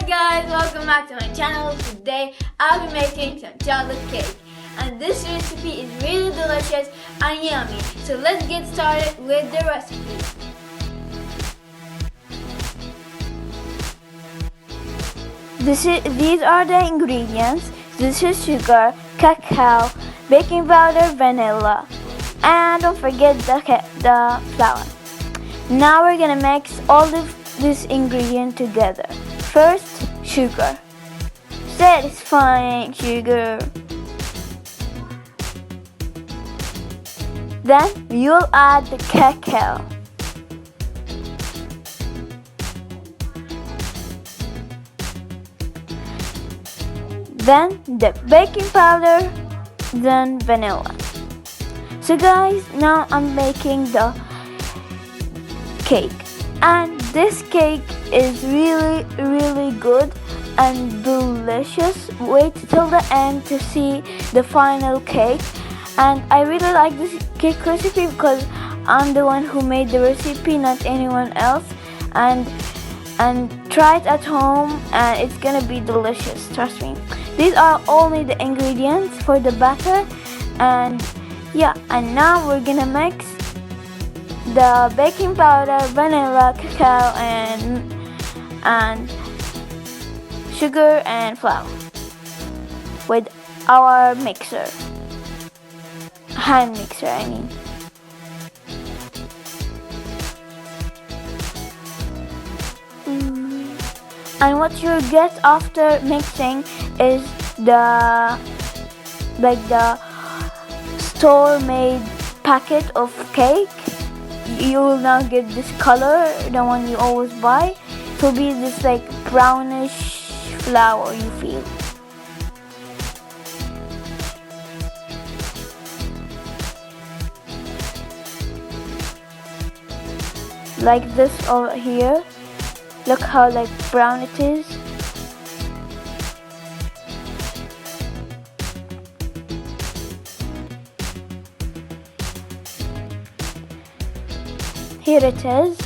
guys, welcome back to my channel. Today I'll be making some chocolate cake, and this recipe is really delicious and yummy. So let's get started with the recipe. These are the ingredients. This is sugar, cacao, baking powder, vanilla, and don't forget the flour. Now we're gonna mix all of this ingredient together. First, sugar. Satisfying sugar. Then you'll add the cacao. Then the baking powder, then vanilla. So guys, now I'm making the cake, and this cake is really good and delicious. Wait till the end to see the final cake. And I really like this cake recipe because I'm the one who made the recipe, not anyone else. And try it at home and it's gonna be delicious, trust me. These are only the ingredients for the batter, and yeah, and now we're gonna mix the baking powder, vanilla, cacao, and sugar and flour with our mixer, hand mixer I mean. And what you get after mixing is the store-made packet of cake. You will now get this color, the one you always buy. It will be this like brownish flour you feel. Like this over here. Look how like brown it is. Here it is.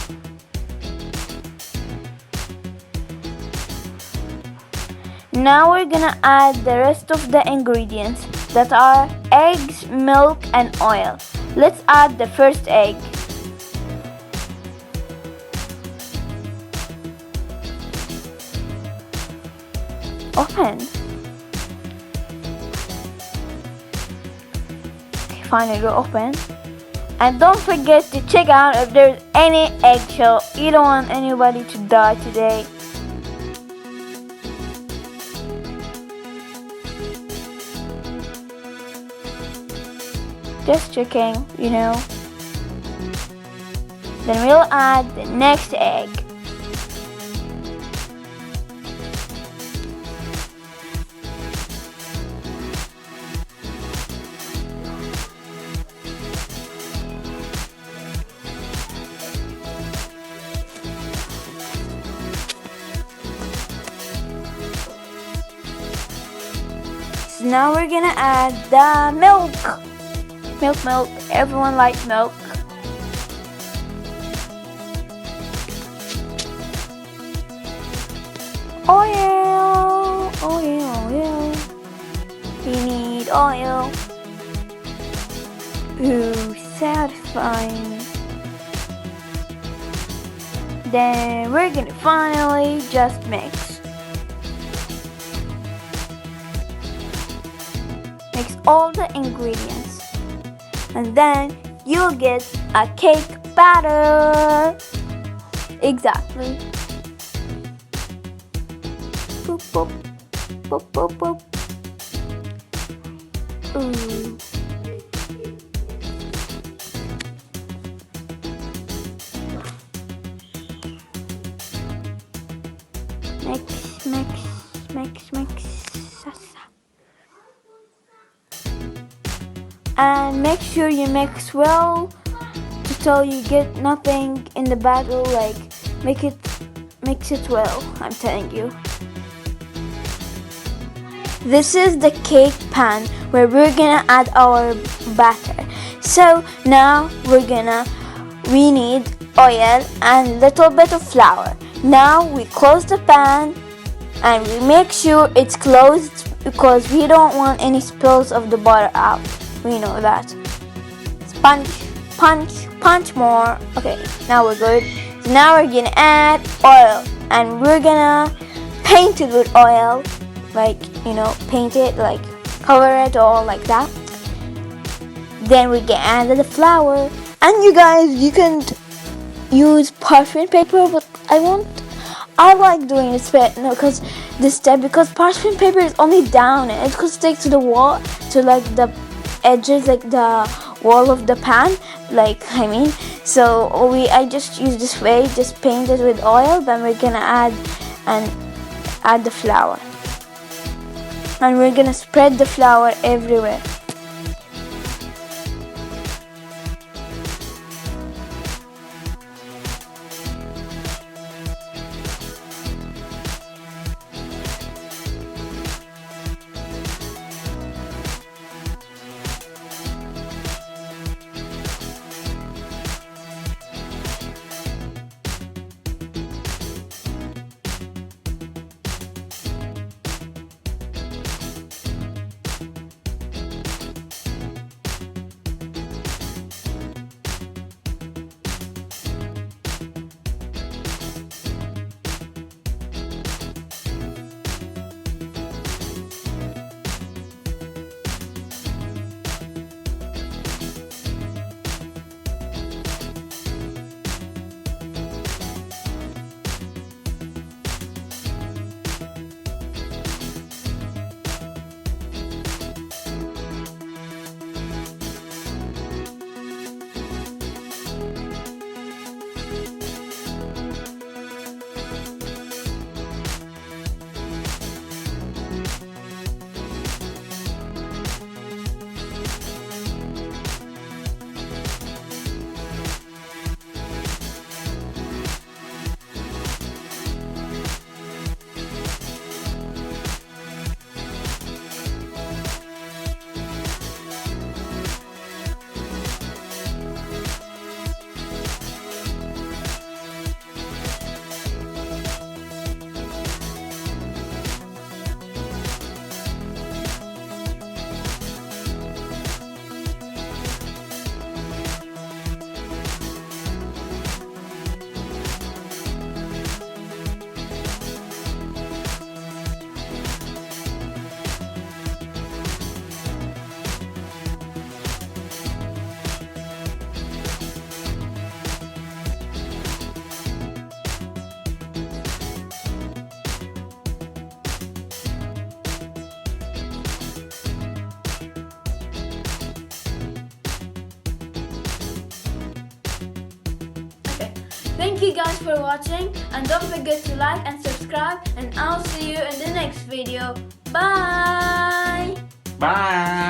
Now we're gonna add the rest of the ingredients that are eggs, milk, and oil. Let's add the first egg. Open. Okay, finally we're open. And don't forget to check out if there's any eggshell. You don't want anybody to die today. Just checking, you know. Then we'll add the next egg. So now we're gonna add the milk. Milk. Everyone likes milk. Oil. We need oil. Ooh, satisfying. Then we're gonna finally just mix. Mix all the ingredients, and then you'll get a cake batter. Exactly. Boop, boop. Boop, boop, boop. Ooh. Mix. And make sure you mix well until you get nothing in the batter. Like mix it well, I'm telling you. This is the cake pan where we're gonna add our batter. So now we need oil and little bit of flour. Now we close the pan and we make sure it's closed because we don't want any spills of the butter out. We know that. Punch, punch, punch more. Okay, now we're good. So now we're gonna add oil, and we're gonna paint it with oil, like, paint it, like cover it all like that. Then we can add the flour, and you guys, you can use parchment paper, but I like doing this step because parchment paper is only down and it could stick to the wall, to like the edges, like the wall of the pan, so I just use this way, just paint it with oil. Then we're gonna add the flour, and we're gonna spread the flour everywhere. Thank you guys for watching, and don't forget to like and subscribe, and I'll see you in the next video. Bye! Bye!